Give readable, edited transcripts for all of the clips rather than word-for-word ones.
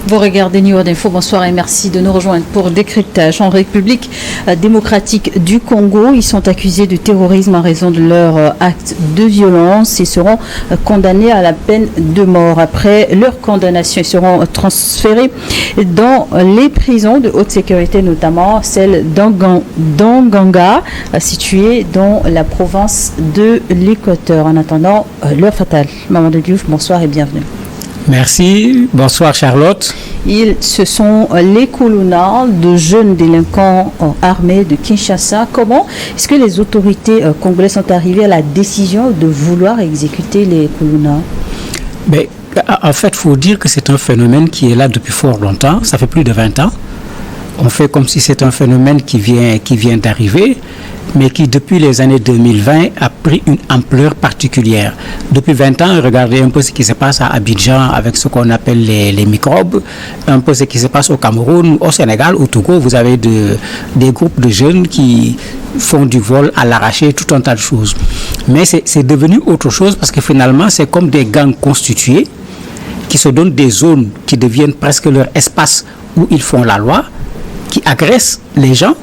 Vous regardez New World Info, bonsoir et merci de nous rejoindre pour décryptage. En République démocratique du Congo, ils sont accusés de terrorisme en raison de leur acte de violence et seront condamnés à la peine de mort. Après leur condamnation, ils seront transférés dans les prisons de haute sécurité, notamment celle d'Anganga, située dans la province de l'Équateur. En attendant l'heure fatale. Maman de Diouf, bonsoir et bienvenue. Merci. Bonsoir Charlotte. Ce sont les Kuluna de jeunes délinquants armés de Kinshasa. Comment est-ce que les autorités congolaises sont arrivées à la décision de vouloir exécuter les Kuluna? En fait, il faut dire que c'est un phénomène qui est là depuis fort longtemps. Ça fait plus de 20 ans. On fait comme si c'est un phénomène qui vient d'arriver, mais qui depuis les années 2020 a pris une ampleur particulière. Depuis 20 ans, regardez un peu ce qui se passe à Abidjan avec ce qu'on appelle les microbes, un peu ce qui se passe au Cameroun, au Sénégal, au Togo. Vous avez des groupes de jeunes qui font du vol à l'arraché, tout un tas de choses. Mais c'est devenu autre chose parce que finalement, c'est comme des gangs constitués qui se donnent des zones qui deviennent presque leur espace où ils font la loi, qui agressent les gens,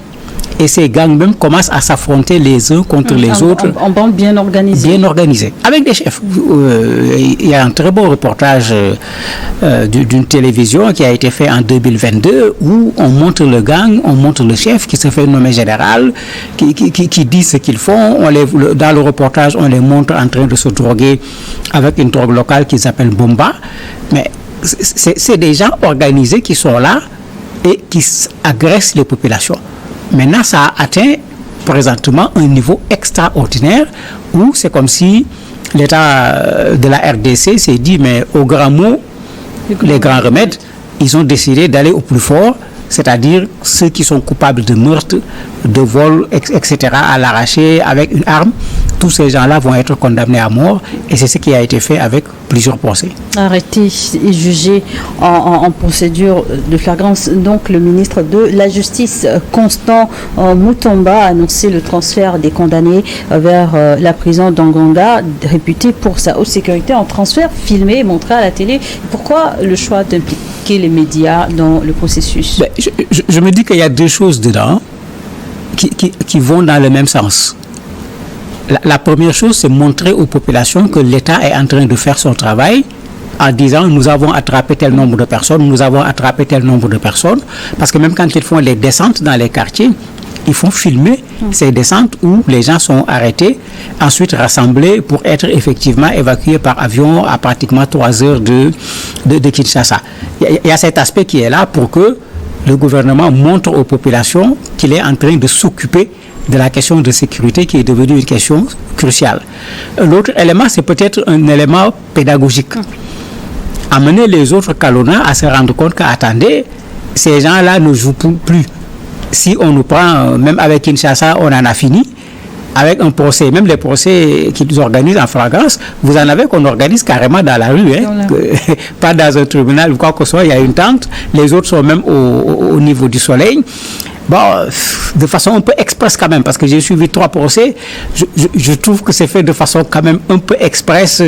et ces gangs même commencent à s'affronter les uns contre les autres. En bande bien organisée. Bien organisée, avec des chefs. Il y a un très beau reportage d'une télévision qui a été fait en 2022 où on montre le gang, on montre le chef qui se fait nommer général, qui dit ce qu'ils font. Dans le reportage, on les montre en train de se droguer avec une drogue locale qu'ils appellent Bomba. Mais c'est des gens organisés qui sont là et qui agressent les populations. Maintenant, ça a atteint présentement un niveau extraordinaire où c'est comme si l'État de la RDC s'est dit, mais au grand mot, les grands remèdes, ils ont décidé d'aller au plus fort, c'est-à-dire ceux qui sont coupables de meurtre, de vol, etc., à l'arraché avec une arme. Tous ces gens-là vont être condamnés à mort et c'est ce qui a été fait avec plusieurs procès. Arrêté et jugé en procédure de flagrance. Donc le ministre de la Justice, Constant Mutomba, a annoncé le transfert des condamnés vers la prison d'Anganga, réputée pour sa haute sécurité, en transfert filmé et montré à la télé. Pourquoi le choix d'impliquer les médias dans le processus? Je me dis qu'il y a deux choses dedans qui vont dans le même sens. La première chose, c'est montrer aux populations que l'État est en train de faire son travail en disant nous avons attrapé tel nombre de personnes, nous avons attrapé tel nombre de personnes. Parce que même quand ils font les descentes dans les quartiers, ils font filmer ces descentes où les gens sont arrêtés, ensuite rassemblés pour être effectivement évacués par avion à pratiquement 3 heures de Kinshasa. Il y a cet aspect qui est là pour que le gouvernement montre aux populations qu'il est en train de s'occuper de la question de sécurité qui est devenue une question cruciale. L'autre élément, c'est peut-être un élément pédagogique. Amener les autres Kalona à se rendre compte qu'attendez, ces gens-là ne jouent plus. Si on nous prend, même avec Kinshasa, on en a fini. Avec un procès, même les procès qu'ils organisent en flagrance, vous en avez qu'on organise carrément dans la rue, pas dans un tribunal ou quoi que ce soit, il y a une tente, les autres sont même au niveau du soleil. Bon, de façon un peu express quand même, parce que j'ai suivi 3 procès, je trouve que c'est fait de façon quand même un peu express,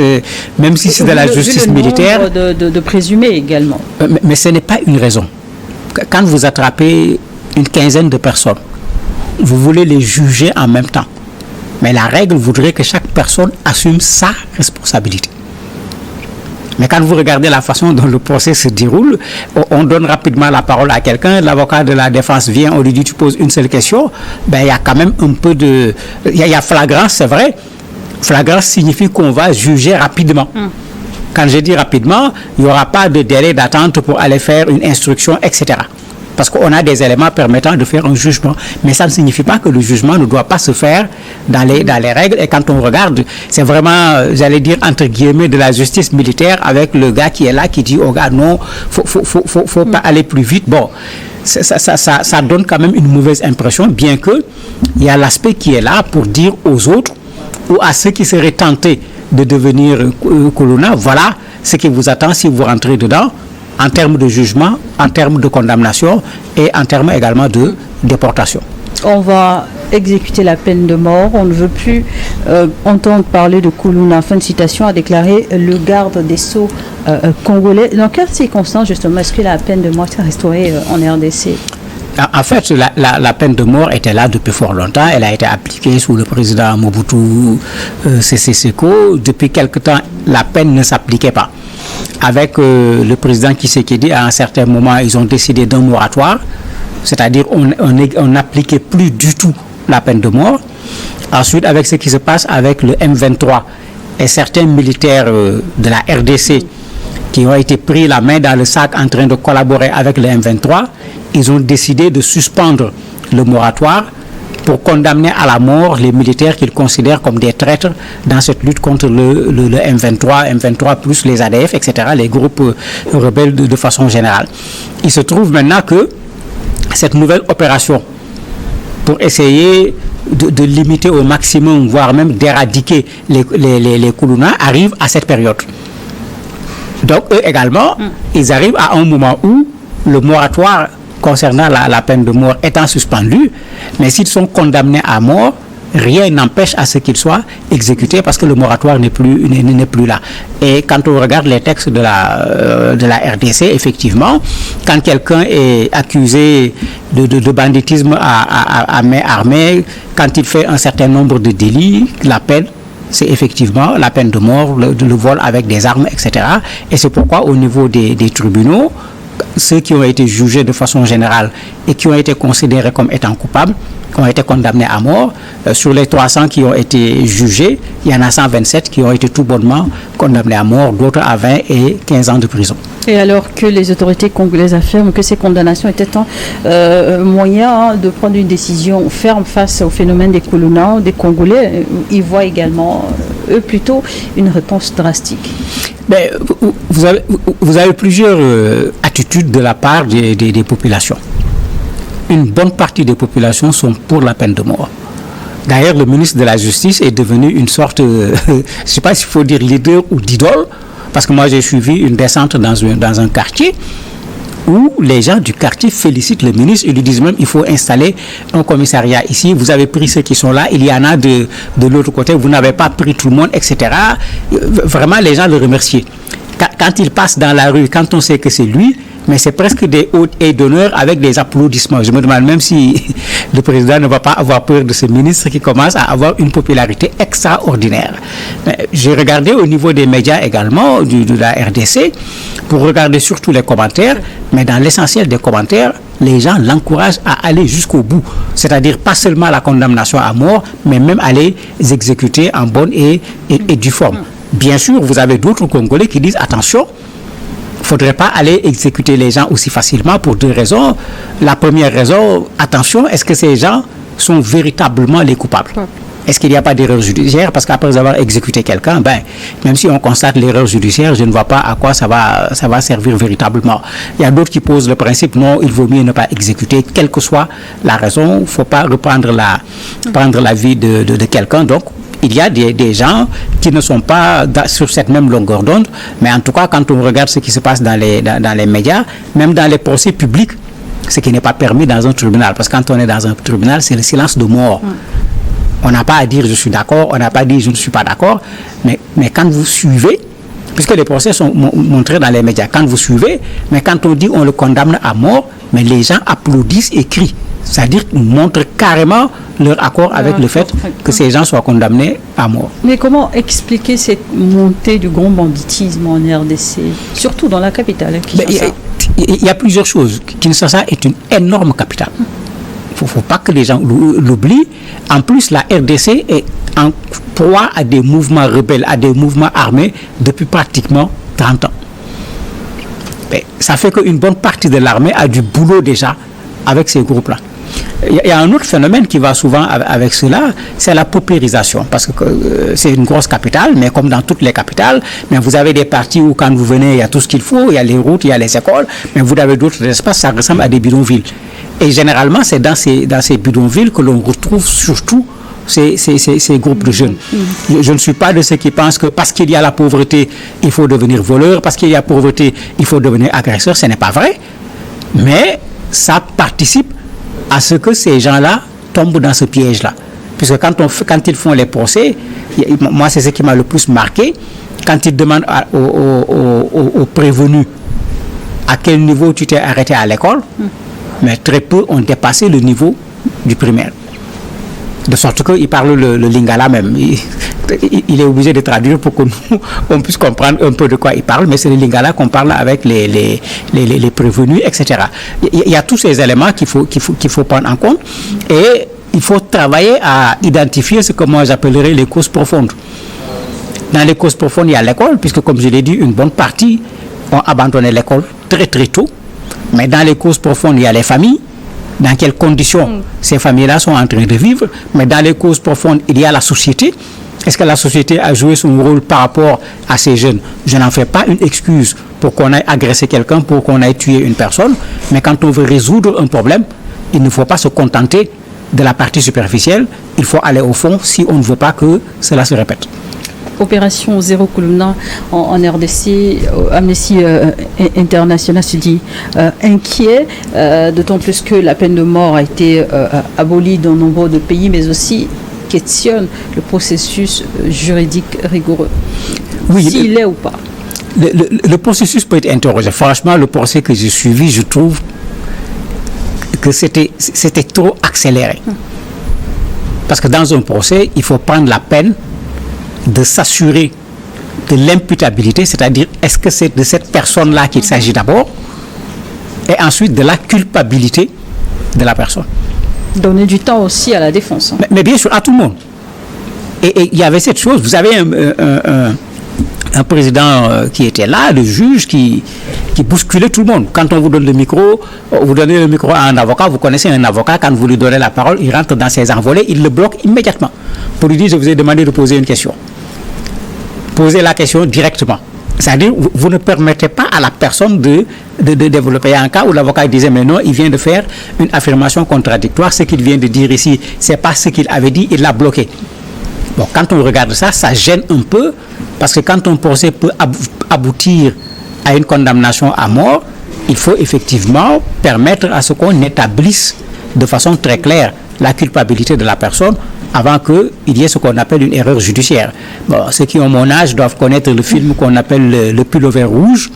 même si c'est de la justice militaire. De présumés également. Mais ce n'est pas une raison. Quand vous attrapez une quinzaine de personnes, vous voulez les juger en même temps. Mais la règle voudrait que chaque personne assume sa responsabilité. Mais quand vous regardez la façon dont le procès se déroule, on donne rapidement la parole à quelqu'un, l'avocat de la défense vient, on lui dit tu poses une seule question, il y a quand même un peu de... Il y a flagrance, c'est vrai. Flagrance signifie qu'on va juger rapidement. Quand je dis rapidement, il n'y aura pas de délai d'attente pour aller faire une instruction, etc. Parce qu'on a des éléments permettant de faire un jugement. Mais ça ne signifie pas que le jugement ne doit pas se faire dans les règles. Et quand on regarde, c'est vraiment, j'allais dire, entre guillemets, de la justice militaire avec le gars qui est là, qui dit au gars, non, faut pas aller plus vite. Bon, ça donne quand même une mauvaise impression, bien que il y a l'aspect qui est là pour dire aux autres ou à ceux qui seraient tentés de devenir Kuluna, voilà ce qui vous attend si vous rentrez dedans, en termes de jugement, en termes de condamnation et en termes également de déportation. On va exécuter la peine de mort. On ne veut plus entendre parler de Koulouna. Fin de citation, a déclaré le garde des Sceaux congolais. Dans quelles circonstances, justement, est-ce que la peine de mort est restaurée en RDC? En fait, la peine de mort était là depuis fort longtemps. Elle a été appliquée sous le président Mobutu Sese Seko. Depuis quelque temps, la peine ne s'appliquait pas. Avec le président Tshisekedi, à un certain moment, ils ont décidé d'un moratoire. C'est-à-dire on n'appliquait plus du tout la peine de mort. Ensuite, avec ce qui se passe avec le M23 et certains militaires de la RDC qui ont été pris la main dans le sac en train de collaborer avec le M23, ils ont décidé de suspendre le moratoire pour condamner à la mort les militaires qu'ils considèrent comme des traîtres dans cette lutte contre le M23 plus les ADF, etc., les groupes rebelles de façon générale. Il se trouve maintenant que cette nouvelle opération pour essayer de limiter au maximum, voire même d'éradiquer les Koulouna arrive à cette période. Donc eux également, ils arrivent à un moment où le moratoire concernant la peine de mort étant suspendu, mais s'ils sont condamnés à mort, rien n'empêche à ce qu'ils soient exécutés parce que le moratoire n'est plus là. Et quand on regarde les textes de la RDC, effectivement, quand quelqu'un est accusé de banditisme à main armée, quand il fait un certain nombre de délits, la peine, c'est effectivement la peine de mort, le vol avec des armes, etc. Et c'est pourquoi au niveau des tribunaux, ceux qui ont été jugés de façon générale et qui ont été considérés comme étant coupables ont été condamnés à mort. Sur les 300 qui ont été jugés, il y en a 127 qui ont été tout bonnement condamnés à mort, d'autres à 20 et 15 ans de prison. Et alors que les autorités congolaises affirment que ces condamnations étaient un moyen de prendre une décision ferme face au phénomène des Koulouna, des Congolais, ils voient également, eux plutôt, une réponse drastique. Mais vous avez plusieurs attitudes de la part des populations. Une bonne partie des populations sont pour la peine de mort. D'ailleurs, le ministre de la Justice est devenu une sorte, je ne sais pas s'il faut dire leader ou d'idole, parce que moi j'ai suivi une descente dans un quartier où les gens du quartier félicitent le ministre. Ils lui disent même il faut installer un commissariat ici. Vous avez pris ceux qui sont là, il y en a de l'autre côté, vous n'avez pas pris tout le monde, etc. Vraiment, les gens le remercient. Quand il passe dans la rue, quand on sait que c'est lui, mais c'est presque des hôtes et d'honneur avec des applaudissements. Je me demande même si le président ne va pas avoir peur de ce ministre qui commence à avoir une popularité extraordinaire. J'ai regardé au niveau des médias également, de la RDC, pour regarder surtout les commentaires, mais dans l'essentiel des commentaires, les gens l'encouragent à aller jusqu'au bout. C'est-à-dire pas seulement la condamnation à mort, mais même à les exécuter en bonne et due forme. Bien sûr, vous avez d'autres Congolais qui disent attention, il ne faudrait pas aller exécuter les gens aussi facilement pour deux raisons. La première raison, attention, est-ce que ces gens sont véritablement les coupables? Est-ce qu'il n'y a pas d'erreur judiciaire? Parce qu'après avoir exécuté quelqu'un, même si on constate l'erreur judiciaire, je ne vois pas à quoi ça va servir véritablement. Il y a d'autres qui posent le principe, non, il vaut mieux ne pas exécuter, quelle que soit la raison. Il ne faut pas reprendre prendre la vie de quelqu'un. Donc, il y a des gens qui ne sont pas sur cette même longueur d'onde, mais en tout cas, quand on regarde ce qui se passe dans les médias, même dans les procès publics, ce qui n'est pas permis dans un tribunal, parce que quand on est dans un tribunal, c'est le silence de mort. On n'a pas à dire je suis d'accord, on n'a pas à dire je ne suis pas d'accord, mais quand vous suivez, puisque les procès sont montrés dans les médias, quand vous suivez, mais quand on dit on le condamne à mort, mais les gens applaudissent et crient. C'est-à-dire qu'ils montrent carrément leur accord avec le fait que ces gens soient condamnés à mort. Mais comment expliquer cette montée du grand banditisme en RDC, surtout dans la capitale, Kinshasa? Il y a plusieurs choses. Kinshasa est une énorme capitale. Il ne faut pas que les gens l'oublient. En plus, la RDC est en proie à des mouvements rebelles, à des mouvements armés depuis pratiquement 30 ans. Mais ça fait qu'une bonne partie de l'armée a du boulot déjà avec ces groupes-là. Il y a un autre phénomène qui va souvent avec cela, c'est la paupérisation. Parce que c'est une grosse capitale, mais comme dans toutes les capitales, mais vous avez des parties où quand vous venez, il y a tout ce qu'il faut, il y a les routes, il y a les écoles, mais vous avez d'autres espaces, ça ressemble à des bidonvilles. Et généralement, c'est dans ces bidonvilles que l'on retrouve surtout ces groupes de jeunes. Je ne suis pas de ceux qui pensent que parce qu'il y a la pauvreté, il faut devenir voleur, parce qu'il y a pauvreté, il faut devenir agresseur. Ce n'est pas vrai. Mais ça participe à ce que ces gens-là tombent dans ce piège-là. Puisque quand ils font les procès, moi c'est ce qui m'a le plus marqué, quand ils demandent aux prévenus à quel niveau tu t'es arrêté à l'école, mais très peu ont dépassé le niveau du primaire. De sorte qu'il parle le lingala même. Il est obligé de traduire pour que nous, on puisse comprendre un peu de quoi il parle, mais c'est le lingala qu'on parle avec les prévenus, etc. Il y a tous ces éléments qu'il faut prendre en compte, et il faut travailler à identifier ce que moi j'appellerais les causes profondes. Dans les causes profondes, il y a l'école, puisque comme je l'ai dit, une bonne partie ont abandonné l'école très très tôt. Mais dans les causes profondes, il y a les familles. Dans quelles conditions ces familles-là sont en train de vivre. Mais dans les causes profondes, il y a la société. Est-ce que la société a joué son rôle par rapport à ces jeunes? Je n'en fais pas une excuse pour qu'on aille agresser quelqu'un, pour qu'on aille tuer une personne. Mais quand on veut résoudre un problème, il ne faut pas se contenter de la partie superficielle. Il faut aller au fond si on ne veut pas que cela se répète. Opération Zéro Kuluna en RDC, Amnesty International se dit inquiet, d'autant plus que la peine de mort a été abolie dans nombre de pays, mais aussi questionne le processus juridique rigoureux. Oui, s'il est ou pas. Le processus peut être interrogé. Franchement, le procès que j'ai suivi, je trouve que c'était trop accéléré. Parce que dans un procès, il faut prendre la peine de s'assurer de l'imputabilité, c'est-à-dire est-ce que c'est de cette personne-là qu'il s'agit d'abord, et ensuite de la culpabilité de la personne. Donner du temps aussi à la défense. Mais bien sûr, à tout le monde. Et il y avait cette chose, vous avez un président qui était là, le juge qui bousculait tout le monde. Quand on vous donne le micro, vous donnez le micro à un avocat, vous connaissez un avocat, quand vous lui donnez la parole, il rentre dans ses envolées, il le bloque immédiatement pour lui dire, je vous ai demandé de poser une question. Posez la question directement. C'est-à-dire, vous ne permettez pas à la personne de développer. Il y a un cas où l'avocat disait, mais non, il vient de faire une affirmation contradictoire. Ce qu'il vient de dire ici, ce n'est pas ce qu'il avait dit, il l'a bloqué. Bon, quand on regarde ça, ça gêne un peu, parce que quand un procès peut aboutir à une condamnation à mort, il faut effectivement permettre à ce qu'on établisse de façon très claire la culpabilité de la personne avant qu'il y ait ce qu'on appelle une erreur judiciaire. Bon, ceux qui ont mon âge doivent connaître le film qu'on appelle le pullover rouge,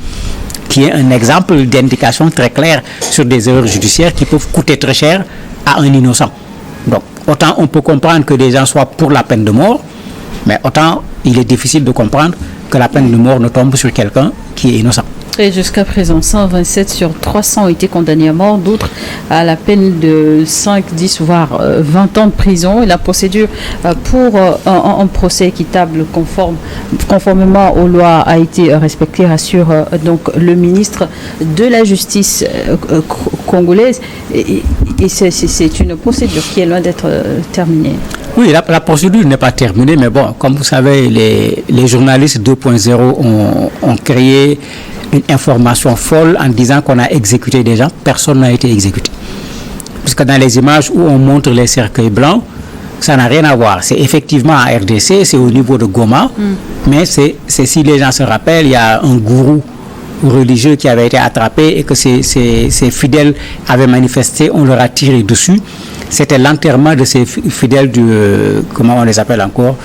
qui est un exemple d'indication très claire sur des erreurs judiciaires qui peuvent coûter très cher à un innocent. Donc, autant on peut comprendre que des gens soient pour la peine de mort, mais autant il est difficile de comprendre que la peine de mort ne tombe sur quelqu'un qui est innocent. Et jusqu'à présent, 127 sur 300 ont été condamnés à mort, d'autres à la peine de 5, 10 voire 20 ans de prison. Et la procédure pour un procès équitable conformément aux lois a été respectée, rassure donc le ministre de la Justice congolaise. Et c'est une procédure qui est loin d'être terminée. Oui, la procédure n'est pas terminée, mais bon, comme vous savez, les journalistes 2.0 ont créé une information folle en disant qu'on a exécuté des gens. Personne n'a été exécuté. Puisque dans les images où on montre les cercueils blancs, ça n'a rien à voir. C'est effectivement à RDC, c'est au niveau de Goma, mais c'est si les gens se rappellent, il y a un gourou religieux qui avait été attrapé et que ses fidèles avaient manifesté, on leur a tiré dessus. C'était l'enterrement de ces fidèles du, comment on les appelle encore,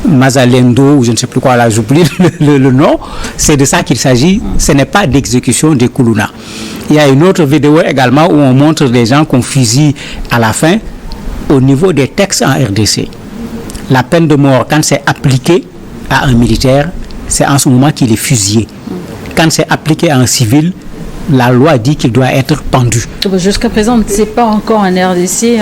Mazalendo, ou je ne sais plus quoi, là j'oublie le nom. C'est de ça qu'il s'agit, ce n'est pas d'exécution des Kuluna. Il y a une autre vidéo également où on montre des gens qu'on fusille à la fin. Au niveau des textes en RDC, la peine de mort, quand c'est appliqué à un militaire, c'est en ce moment qu'il est fusillé. Quand c'est appliqué à un civil, la loi dit qu'il doit être pendu. Jusqu'à présent, ce n'est pas encore en RDC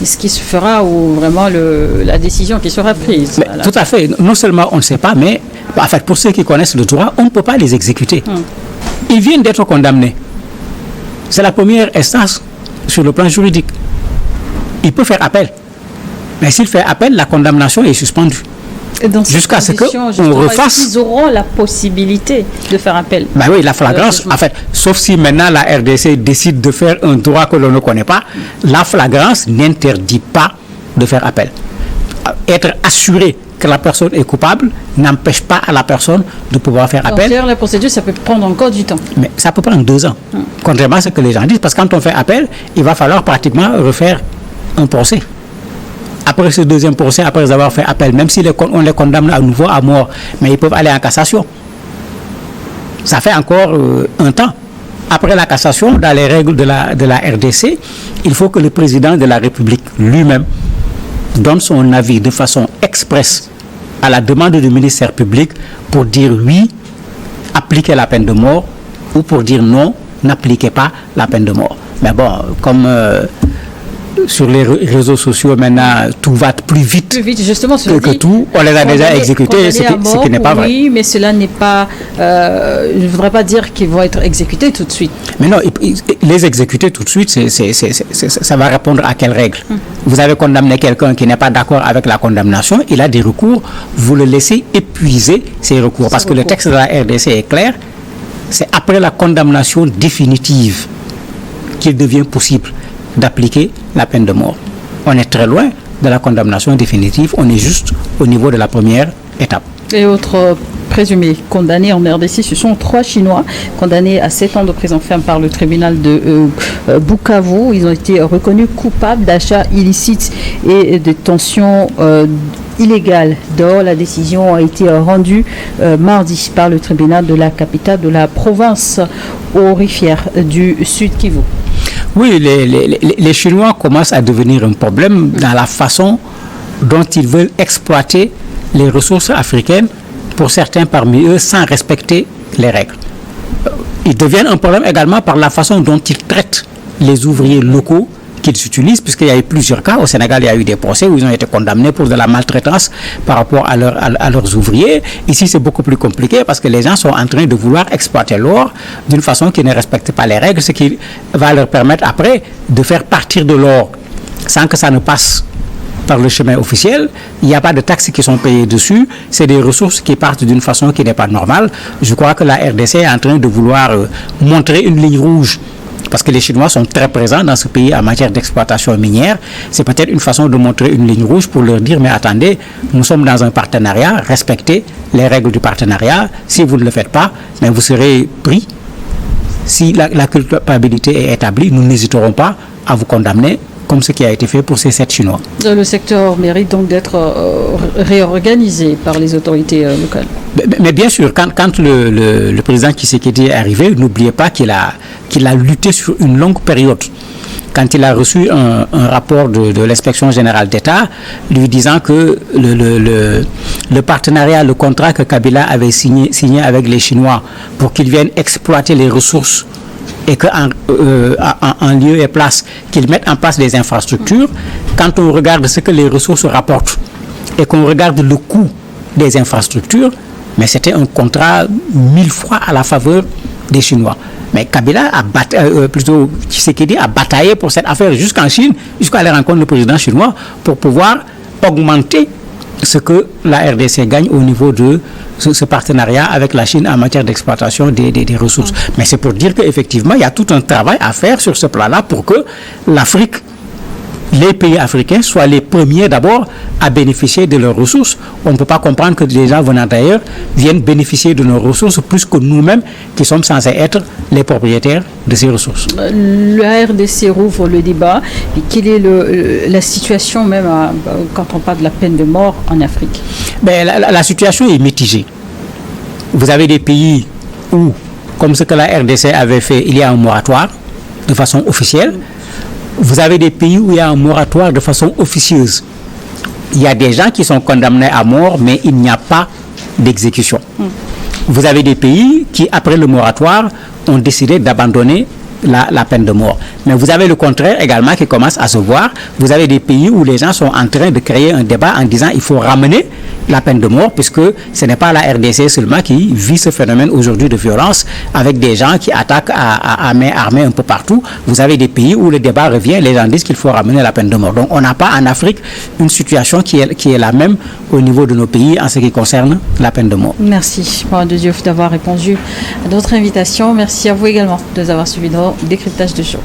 ce qui se fera ou vraiment la décision qui sera prise. Voilà. Tout à fait. Non seulement on ne sait pas, mais en fait, pour ceux qui connaissent le droit, on ne peut pas les exécuter. Ils viennent d'être condamnés. C'est la première instance sur le plan juridique. Il peut faire appel. Mais s'il fait appel, la condamnation est suspendue. Jusqu'à ce qu'on refasse. Ils auront la possibilité de faire appel. Ben oui, la flagrance, en fait, sauf si maintenant la RDC décide de faire un droit que l'on ne connaît pas, la flagrance n'interdit pas de faire appel. Être assuré que la personne est coupable n'empêche pas à la personne de pouvoir faire appel. La procédure, ça peut prendre encore du temps. Mais ça peut prendre 2 ans. Contrairement à ce que les gens disent, parce que quand on fait appel, il va falloir pratiquement refaire un procès. après ce deuxième procès, après avoir fait appel, même si on les condamne à nouveau à mort, mais ils peuvent aller en cassation. Ça fait encore un temps. Après la cassation, dans les règles de la RDC, il faut que le président de la République lui-même donne son avis de façon expresse à la demande du ministère public pour dire oui, appliquez la peine de mort, ou pour dire non, n'appliquez pas la peine de mort. Mais bon, comme sur les réseaux sociaux maintenant, tout va plus vite justement, que tout, on les a déjà exécutés, ce qui n'est pas vrai. Oui, mais cela n'est pas... je ne voudrais pas dire qu'ils vont être exécutés tout de suite. Mais non, les exécuter tout de suite, ça va répondre à quelle règle? Vous avez condamné quelqu'un qui n'est pas d'accord avec la condamnation, il a des recours, vous le laissez épuiser ses recours. Parce que le texte de la RDC est clair, c'est après la condamnation définitive qu'il devient possible d'appliquer la peine de mort. On est très loin de la condamnation définitive, on est juste au niveau de la première étape. Et autres présumés condamnés en RDC, ce sont 3 Chinois condamnés à 7 ans de prison ferme par le tribunal de Bukavu. Ils ont été reconnus coupables d'achat illicite et de détention illégale d'or. La décision a été rendue mardi par le tribunal de la capitale de la province aurifère du Sud Kivu. Oui, les Chinois commencent à devenir un problème dans la façon dont ils veulent exploiter les ressources africaines, pour certains parmi eux, sans respecter les règles. Ils deviennent un problème également par la façon dont ils traitent les ouvriers locaux qu'ils utilisent, puisqu'il y a eu plusieurs cas. Au Sénégal, il y a eu des procès où ils ont été condamnés pour de la maltraitance par rapport à leurs ouvriers. Ici, c'est beaucoup plus compliqué parce que les gens sont en train de vouloir exploiter l'or d'une façon qui ne respecte pas les règles, ce qui va leur permettre après de faire partir de l'or sans que ça ne passe par le chemin officiel. Il n'y a pas de taxes qui sont payées dessus. C'est des ressources qui partent d'une façon qui n'est pas normale. Je crois que la RDC est en train de vouloir montrer une ligne rouge, parce que les Chinois sont très présents dans ce pays en matière d'exploitation minière. C'est peut-être une façon de montrer une ligne rouge pour leur dire, mais attendez, nous sommes dans un partenariat, respectez les règles du partenariat. Si vous ne le faites pas, mais vous serez pris. Si la culpabilité est établie, nous n'hésiterons pas à vous condamner, comme ce qui a été fait pour ces 7 Chinois. Le secteur mérite donc d'être réorganisé par les autorités locales. Mais bien sûr, quand le président Tshisekedi est arrivé, n'oubliez pas qu'il a lutté sur une longue période. Quand il a reçu un rapport de l'inspection générale d'État lui disant que le partenariat, le contrat que Kabila avait signé avec les Chinois pour qu'ils viennent exploiter les ressources et qu'en lieu et place, qu'ils mettent en place des infrastructures, quand on regarde ce que les ressources rapportent et qu'on regarde le coût des infrastructures, mais c'était un contrat 1000 fois à la faveur des Chinois. Mais Kabila Tshisekedi a bataillé pour cette affaire jusqu'en Chine, jusqu'à la rencontre du président chinois, pour pouvoir augmenter ce que la RDC gagne au niveau de ce partenariat avec la Chine en matière d'exploitation des ressources. Mais c'est pour dire qu'effectivement, il y a tout un travail à faire sur ce plan-là pour que l'Afrique, les pays africains soient les premiers d'abord à bénéficier de leurs ressources. On ne peut pas comprendre que des gens venant d'ailleurs viennent bénéficier de nos ressources plus que nous-mêmes qui sommes censés être les propriétaires de ces ressources. La RDC rouvre le débat. Et quelle est la situation même quand on parle de la peine de mort en Afrique? La situation est mitigée. Vous avez des pays où, comme ce que la RDC avait fait, il y a un moratoire de façon officielle. Vous avez des pays où il y a un moratoire de façon officieuse. Il y a des gens qui sont condamnés à mort, mais il n'y a pas d'exécution. Vous avez des pays qui, après le moratoire, ont décidé d'abandonner la peine de mort. Mais vous avez le contraire également qui commence à se voir. Vous avez des pays où les gens sont en train de créer un débat en disant il faut ramener la peine de mort, puisque ce n'est pas la RDC seulement qui vit ce phénomène aujourd'hui de violence avec des gens qui attaquent à main armée un peu partout. Vous avez des pays où le débat revient, les gens disent qu'il faut ramener la peine de mort. Donc on n'a pas en Afrique une situation qui est la même au niveau de nos pays en ce qui concerne la peine de mort. Merci, Mohamed Diouf, d'avoir répondu à notre invitation. Merci à vous également de nous avoir suivis dans Décryptage de jour.